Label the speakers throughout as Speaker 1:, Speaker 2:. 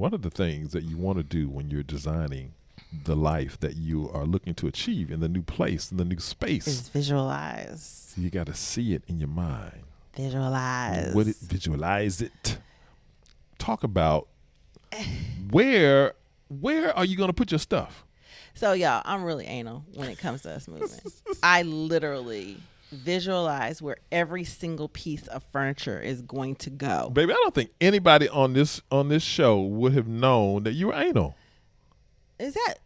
Speaker 1: one of the things that you want to do when you're designing the life that you are looking to achieve in the new place, in the new space,
Speaker 2: is visualize.
Speaker 1: So you got to see it in your mind.
Speaker 2: Visualize.
Speaker 1: Visualize it. Talk about where are you going to put your stuff?
Speaker 2: So, y'all, I'm really anal when it comes to us moving. I literally visualize where every single piece of furniture is going to go.
Speaker 1: Baby, I don't think anybody on this show would have known that you were anal.
Speaker 2: Is that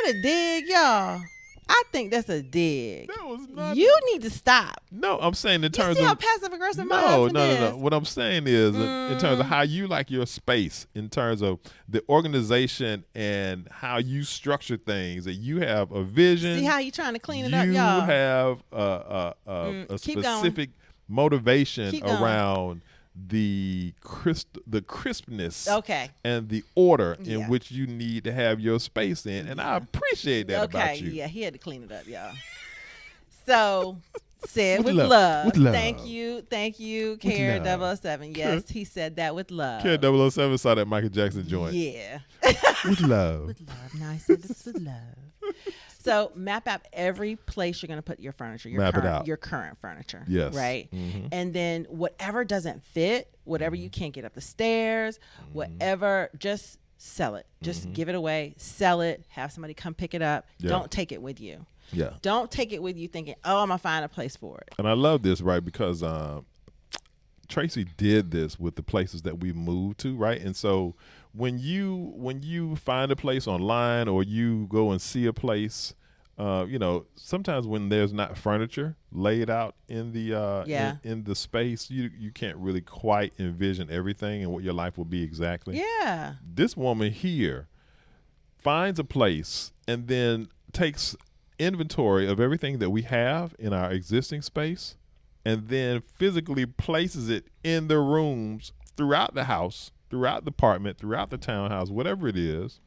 Speaker 2: a dig, y'all? I think that's a dig.
Speaker 1: That was not.
Speaker 2: You need to stop.
Speaker 1: No, I'm saying in terms
Speaker 2: You see
Speaker 1: of
Speaker 2: how passive aggressive my
Speaker 1: no.
Speaker 2: husband is?
Speaker 1: What I'm saying is in terms of how you like your space, in terms of the organization and how you structure things. That you have a vision.
Speaker 2: See how you trying to clean it up, y'all?
Speaker 1: You have a specific motivation around the crispness,
Speaker 2: okay,
Speaker 1: and the order in which you need to have your space in, and I appreciate that about you.
Speaker 2: Yeah, he had to clean it up, y'all. So said with
Speaker 1: love. With love.
Speaker 2: Thank you, Care 007. Yes, he said that with love.
Speaker 1: Care 007 saw that Michael Jackson joint.
Speaker 2: Yeah.
Speaker 1: With love.
Speaker 2: With love. Now I said this with love. So map out every place you're going to put your furniture. Your current furniture.
Speaker 1: Yes.
Speaker 2: Right? Mm-hmm. And then whatever doesn't fit, whatever you can't get up the stairs, whatever, just sell it. Just give it away. Sell it. Have somebody come pick it up. Yeah. Don't take it with you.
Speaker 1: Yeah.
Speaker 2: Don't take it with you thinking, oh, I'm going to find a place for it.
Speaker 1: And I love this, right? Because Tracy did this with the places that we moved to, right? And so when you find a place online or you go and see a place, sometimes when there's not furniture laid out in the in the space, you can't really quite envision everything and what your life will be exactly.
Speaker 2: Yeah.
Speaker 1: This woman here finds a place and then takes inventory of everything that we have in our existing space and then physically places it in the rooms throughout the house, throughout the apartment, throughout the townhouse, whatever it is,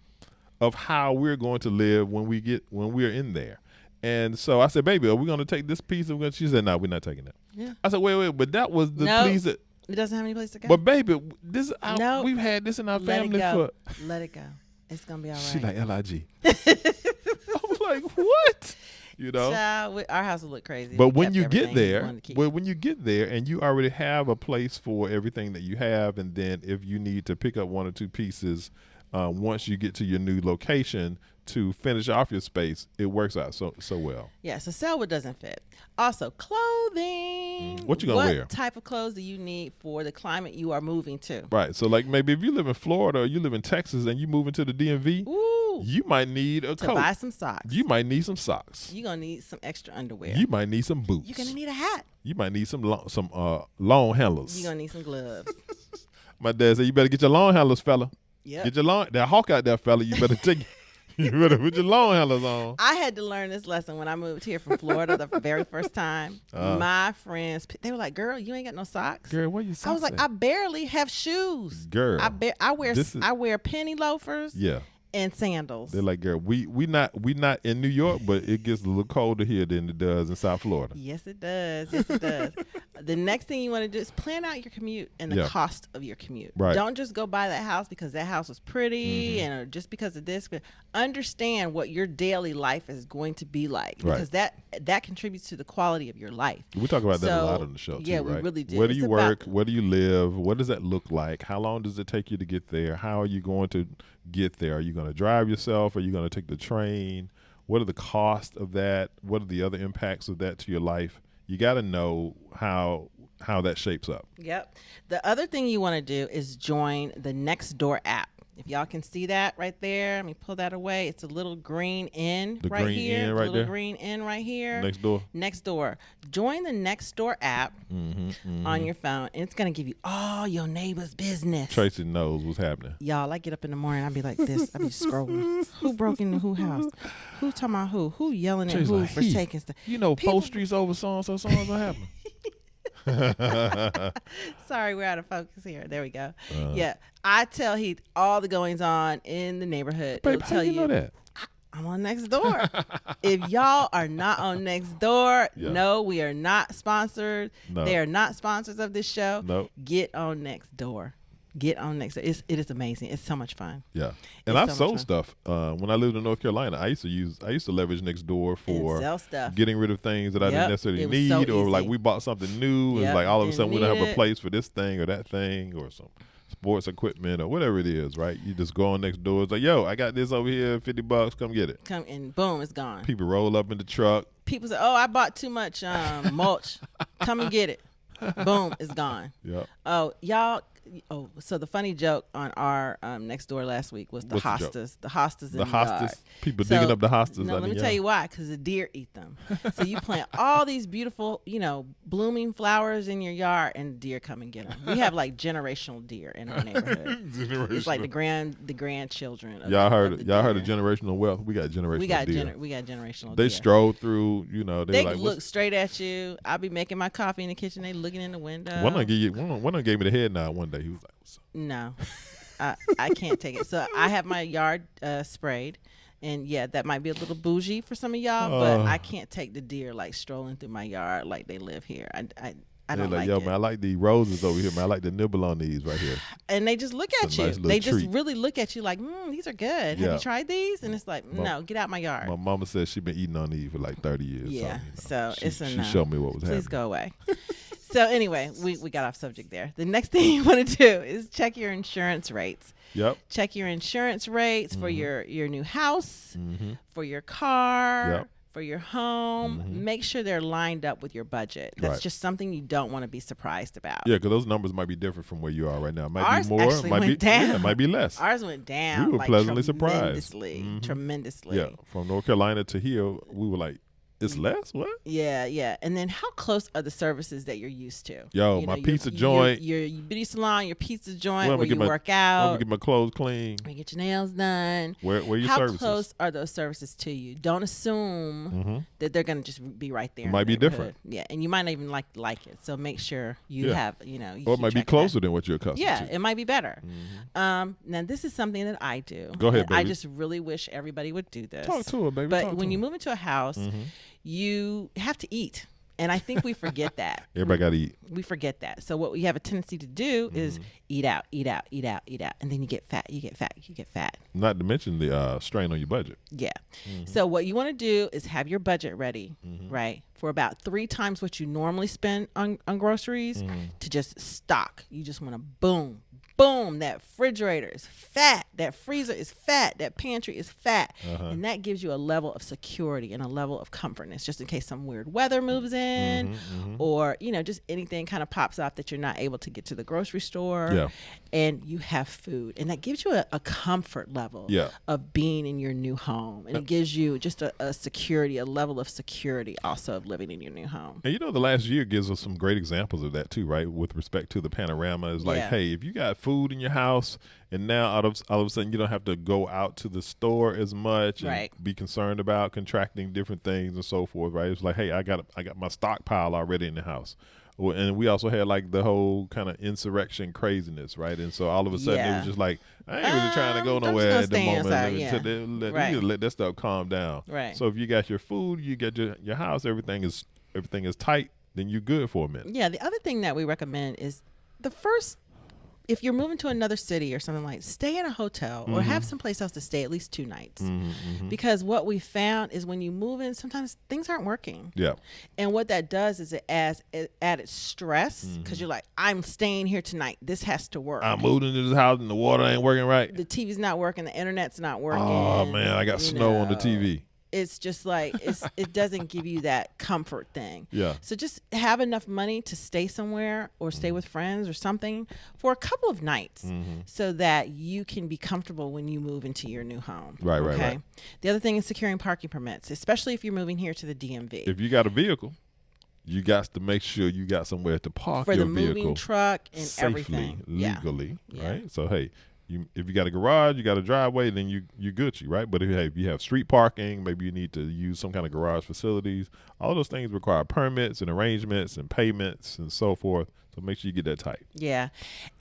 Speaker 1: of how we're going to live when we're in there. And so I said, baby, are we going to take this piece? She said, no, we're not taking that.
Speaker 2: Yeah.
Speaker 1: I said, wait, but that was the piece that
Speaker 2: it doesn't have any place to go.
Speaker 1: But baby, we've had this in our family for.
Speaker 2: Let it go. It's gonna be all right.
Speaker 1: She like LIG. I was like, what?
Speaker 2: Child, our house will look crazy.
Speaker 1: But when you get there, and you already have a place for everything that you have, and then if you need to pick up one or two pieces, once you get to your new location to finish off your space, it works out so well.
Speaker 2: Yeah, so sell what doesn't fit. Also, clothing.
Speaker 1: What you gonna wear?
Speaker 2: What type of clothes do you need for the climate you are moving to?
Speaker 1: Right. So like maybe if you live in Florida or you live in Texas and you move into the DMV, you might need a coat.
Speaker 2: To buy some socks.
Speaker 1: You might need some socks.
Speaker 2: You're gonna need some extra underwear.
Speaker 1: You might need some boots.
Speaker 2: You're gonna need a hat.
Speaker 1: You might need some long handlers.
Speaker 2: You're gonna need some gloves.
Speaker 1: My dad said, you better get your long handlers, fella.
Speaker 2: Yeah.
Speaker 1: Get your that hawk out there, fella. You better take you better put your long handlers on.
Speaker 2: I had to learn this lesson when I moved here from Florida the very first time. My friends, they were like, girl, you ain't got no socks.
Speaker 1: Girl, where you socks
Speaker 2: I was like,
Speaker 1: at?
Speaker 2: I barely have shoes.
Speaker 1: Girl.
Speaker 2: I wear penny loafers.
Speaker 1: Yeah.
Speaker 2: And sandals.
Speaker 1: They're like, girl, we not in New York, but it gets a little colder here than it does in South Florida.
Speaker 2: Yes, it does. Yes, it does. The next thing you want to do is plan out your commute and the cost of your commute.
Speaker 1: Right.
Speaker 2: Don't just go buy that house because that house was pretty and or just because of this. But understand what your daily life is going to be like because that contributes to the quality of your life.
Speaker 1: We talk about that a lot on the show too,
Speaker 2: yeah,
Speaker 1: right?
Speaker 2: we really do.
Speaker 1: Where do you work? Where do you live? What does that look like? How long does it take you to get there? How are you going to get there? Are you going to drive yourself? Are you going to take the train? What are the costs of that? What are the other impacts of that to your life? You got to know how that shapes up.
Speaker 2: Yep. The other thing you want to do is join the Nextdoor app. If y'all can see that right there, let me pull that away. It's a little green N right here.
Speaker 1: Right there.
Speaker 2: Green N right here.
Speaker 1: Nextdoor.
Speaker 2: Join the Nextdoor app on your phone, and it's going to give you all your neighbor's business.
Speaker 1: Tracy knows what's happening.
Speaker 2: Y'all, I get up in the morning, I be like this. I be scrolling. Who broke into who house? Who talking about who? Who yelling at who for taking stuff?
Speaker 1: 4 streets over so-and-so, what happened?
Speaker 2: Sorry, we're out of focus here. There we go. Yeah, I tell Heath all the goings on in the neighborhood.
Speaker 1: Babe, how you know that?
Speaker 2: I'm on Nextdoor. If y'all are not on Nextdoor, no, we are not sponsored. No. They are not sponsors of this show.
Speaker 1: Nope.
Speaker 2: Get on Nextdoor. Get on next door. It is amazing. It's so much fun.
Speaker 1: Yeah, and
Speaker 2: It's
Speaker 1: I
Speaker 2: so much
Speaker 1: sold stuff when I lived in North Carolina. I used to leverage next door for
Speaker 2: And sell stuff.
Speaker 1: getting rid of things that I didn't
Speaker 2: Yep.
Speaker 1: necessarily
Speaker 2: It was so
Speaker 1: need, or like
Speaker 2: easy.
Speaker 1: we bought something new, and
Speaker 2: Yep.
Speaker 1: like all of a sudden we
Speaker 2: Didn't
Speaker 1: don't have
Speaker 2: need
Speaker 1: a
Speaker 2: it.
Speaker 1: place for this thing or that thing or some sports equipment or whatever it is, right? You just go on next door. It's like, yo, I got this over here, $50, come get it.
Speaker 2: Come and boom, it's gone.
Speaker 1: People roll up in the truck.
Speaker 2: People say, "Oh, I bought too much mulch. Come and get it." Boom, it's gone.
Speaker 1: Yep.
Speaker 2: Oh, y'all. Oh, so the funny joke on our next door last week was the
Speaker 1: What's the joke?
Speaker 2: hostas. The hostas in
Speaker 1: The
Speaker 2: the yard.
Speaker 1: hostas, people
Speaker 2: So,
Speaker 1: digging up the hostas.
Speaker 2: No, let me tell you why. Because the deer eat them. So you plant all these beautiful, blooming flowers in your yard, and deer come and get them. We have like generational deer in our neighborhood. It's like the grandchildren. Of
Speaker 1: Y'all
Speaker 2: the,
Speaker 1: heard
Speaker 2: of
Speaker 1: it.
Speaker 2: the
Speaker 1: Y'all heard
Speaker 2: deer.
Speaker 1: of generational wealth. We got generational
Speaker 2: We got
Speaker 1: deer.
Speaker 2: we got generational.
Speaker 1: They
Speaker 2: deer.
Speaker 1: stroll through. They
Speaker 2: They
Speaker 1: like,
Speaker 2: look straight at you. I'll be making my coffee in the kitchen. They looking in the window.
Speaker 1: One of them gave me the head nod one day. He was like, "What's up?"
Speaker 2: No, I can't take it. So I have my yard sprayed, and yeah, that might be a little bougie for some of y'all, but I can't take the deer like strolling through my yard like they live here. I
Speaker 1: They're
Speaker 2: don't like
Speaker 1: yo,
Speaker 2: it.
Speaker 1: man, I like these roses over here, man. I like to nibble on these right here.
Speaker 2: And they just look
Speaker 1: It's
Speaker 2: at
Speaker 1: a
Speaker 2: you.
Speaker 1: nice little
Speaker 2: They just
Speaker 1: treat.
Speaker 2: really look at you like, these are good. Have
Speaker 1: Yeah.
Speaker 2: you tried these? And it's like, no, get out my yard.
Speaker 1: My mama said she been eating on these for like 30 years.
Speaker 2: Yeah, so it's a
Speaker 1: she
Speaker 2: no.
Speaker 1: showed me what was
Speaker 2: Please
Speaker 1: happening.
Speaker 2: go away. So anyway, we got off subject there. The next thing you want to do is check your insurance rates.
Speaker 1: Yep.
Speaker 2: Check your insurance rates for your new house,
Speaker 1: Mm-hmm.
Speaker 2: for your car,
Speaker 1: Yep.
Speaker 2: for your home.
Speaker 1: Mhm.
Speaker 2: Make sure they're lined up with your budget. That's
Speaker 1: Right.
Speaker 2: just something you don't want to be surprised about.
Speaker 1: Yeah, because those numbers might be different from where you are right now. It might
Speaker 2: Ours
Speaker 1: be more.
Speaker 2: actually
Speaker 1: Might
Speaker 2: went
Speaker 1: be
Speaker 2: down.
Speaker 1: Yeah, it might be less.
Speaker 2: Ours went down.
Speaker 1: We were
Speaker 2: like,
Speaker 1: pleasantly surprised.
Speaker 2: tremendously,
Speaker 1: Mhm.
Speaker 2: tremendously.
Speaker 1: Yeah, from North Carolina to here, we were like, it's less? What?
Speaker 2: Yeah. And then how close are the services that you're used to?
Speaker 1: Yo, my pizza joint.
Speaker 2: Your beauty salon, your pizza joint,
Speaker 1: Where I'ma
Speaker 2: where
Speaker 1: get
Speaker 2: you
Speaker 1: my-
Speaker 2: work
Speaker 1: I'm
Speaker 2: out,
Speaker 1: gonna get my clothes clean.
Speaker 2: where you get your nails done.
Speaker 1: Where your
Speaker 2: How
Speaker 1: services?
Speaker 2: close are those services to you? Don't assume
Speaker 1: Mm-hmm.
Speaker 2: that they're going to just be right there.
Speaker 1: It
Speaker 2: in
Speaker 1: might
Speaker 2: the
Speaker 1: be different.
Speaker 2: neighborhood. Yeah, and you might not even like it. So make sure you
Speaker 1: Yeah.
Speaker 2: have, you
Speaker 1: Or it
Speaker 2: keep
Speaker 1: might be
Speaker 2: track of that.
Speaker 1: closer than what you're accustomed
Speaker 2: Yeah,
Speaker 1: to.
Speaker 2: it might be better.
Speaker 1: Mhm.
Speaker 2: Now this is something that I do.
Speaker 1: Go ahead,
Speaker 2: and I
Speaker 1: baby.
Speaker 2: just really wish everybody would do this.
Speaker 1: Talk to her, baby.
Speaker 2: But
Speaker 1: Talk
Speaker 2: when
Speaker 1: to
Speaker 2: you
Speaker 1: her.
Speaker 2: move into a house,
Speaker 1: Mhm.
Speaker 2: you have to eat. And I think we forget that.
Speaker 1: Everybody got to eat.
Speaker 2: We forget that. So what we have a tendency to do
Speaker 1: Mm-hmm.
Speaker 2: is eat out, and then you get fat.
Speaker 1: Not to mention the strain on your budget.
Speaker 2: Yeah.
Speaker 1: Mm-hmm.
Speaker 2: So what you want to do is have your budget ready,
Speaker 1: Mhm.
Speaker 2: right? For about 3 times what you normally spend on groceries
Speaker 1: Mhm.
Speaker 2: to just stock. You just want to boom, that refrigerator is fat, that freezer is fat, that pantry is fat.
Speaker 1: Uh-huh.
Speaker 2: And that gives you a level of security and a level of comfortness just in case some weird weather moves in
Speaker 1: Mhm.
Speaker 2: or, just anything kind of pops up that you're not able to get to the grocery store.
Speaker 1: Yeah.
Speaker 2: And you have food. And that gives you a comfort level
Speaker 1: Yeah.
Speaker 2: of being in your new home. And it gives you just a security, a level of security also of living in your new home.
Speaker 1: And the last year gives us some great examples of that too, right? With respect to the panorama, is like,
Speaker 2: Yeah.
Speaker 1: hey, if you got food in your house, and now all of a sudden you don't have to go out to the store as much and
Speaker 2: Right.
Speaker 1: be concerned about contracting different things and so forth, right? It's like, hey, I got my stockpile already in the house. Well, and we also had like the whole kind of insurrection craziness, right? And so all of a sudden it
Speaker 2: Yeah.
Speaker 1: was just like, I ain't really trying to go
Speaker 2: I'm just
Speaker 1: nowhere
Speaker 2: gonna
Speaker 1: at the
Speaker 2: stay
Speaker 1: moment.
Speaker 2: inside,
Speaker 1: Let-
Speaker 2: yeah.
Speaker 1: let-
Speaker 2: Right.
Speaker 1: You need to let that stuff calm down.
Speaker 2: Right.
Speaker 1: So if you got your food, you got your house, everything is tight, then you're good for a minute.
Speaker 2: Yeah, the other thing that we recommend is if you're moving to another city or something like, stay in a hotel or have someplace else to stay at least 2 nights.
Speaker 1: Mm-hmm.
Speaker 2: Because what we found is when you move in, sometimes things aren't working.
Speaker 1: Yeah.
Speaker 2: And what that does is it adds added stress because you're like, I'm staying here tonight. This has to work.
Speaker 1: I moved into this house and the water ain't working right.
Speaker 2: The TV's not working. The internet's not working.
Speaker 1: Oh man, I got
Speaker 2: you
Speaker 1: snow on the
Speaker 2: know.
Speaker 1: TV.
Speaker 2: It's just like it doesn't give you that comfort thing.
Speaker 1: Yeah.
Speaker 2: So just have enough money to stay somewhere or stay with friends or something for a couple of nights
Speaker 1: Mm-hmm.
Speaker 2: so that you can be comfortable when you move into your new home.
Speaker 1: Right, right.
Speaker 2: The other thing is securing parking permits, especially if you're moving here to the DMV.
Speaker 1: If you got a vehicle, you got to make sure you got somewhere to park
Speaker 2: For
Speaker 1: your
Speaker 2: the moving
Speaker 1: vehicle
Speaker 2: truck and
Speaker 1: safely,
Speaker 2: everything.
Speaker 1: legally,
Speaker 2: Yeah.
Speaker 1: right? So hey, if you got a garage, you got a driveway, then you Gucci, right? But if you have street parking, maybe you need to use some kind of garage facilities. All those things require permits and arrangements and payments and so forth. So make sure you get that tight.
Speaker 2: Yeah.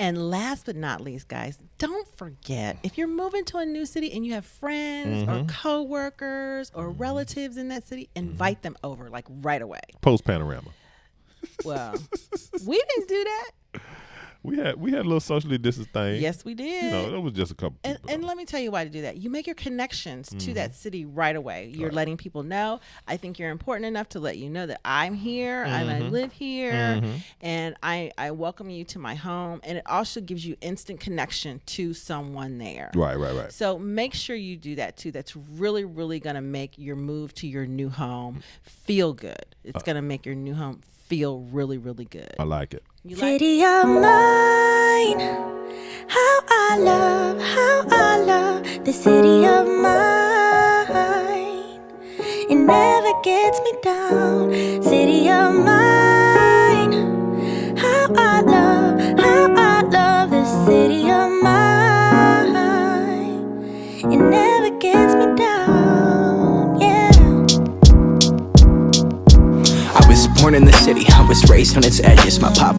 Speaker 2: And last but not least, guys, don't forget, if you're moving to a new city and you have friends or coworkers or relatives in that city, invite them over like right away.
Speaker 1: Post panorama.
Speaker 2: Well, we didn't do that.
Speaker 1: we had a little socially distance thing.
Speaker 2: Yes, we did.
Speaker 1: You know, it was just a couple people.
Speaker 2: And let me tell you why to do that. You make your connections to that city right away. You're letting people know. I think you're important enough to let you know that I'm here and I live here and I welcome you to my home. And it also gives you instant connection to someone there.
Speaker 1: Right.
Speaker 2: So make sure you do that too. That's really, really going to make your move to your new home feel good. It's going to make your new home feel really, really good.
Speaker 1: I like it.
Speaker 3: City of mine, how I love the city of mine. It never gets me down. City of mine, how I love the city of mine. It never gets me down, yeah.
Speaker 4: I was born in the city, I was raised on its edges. My pop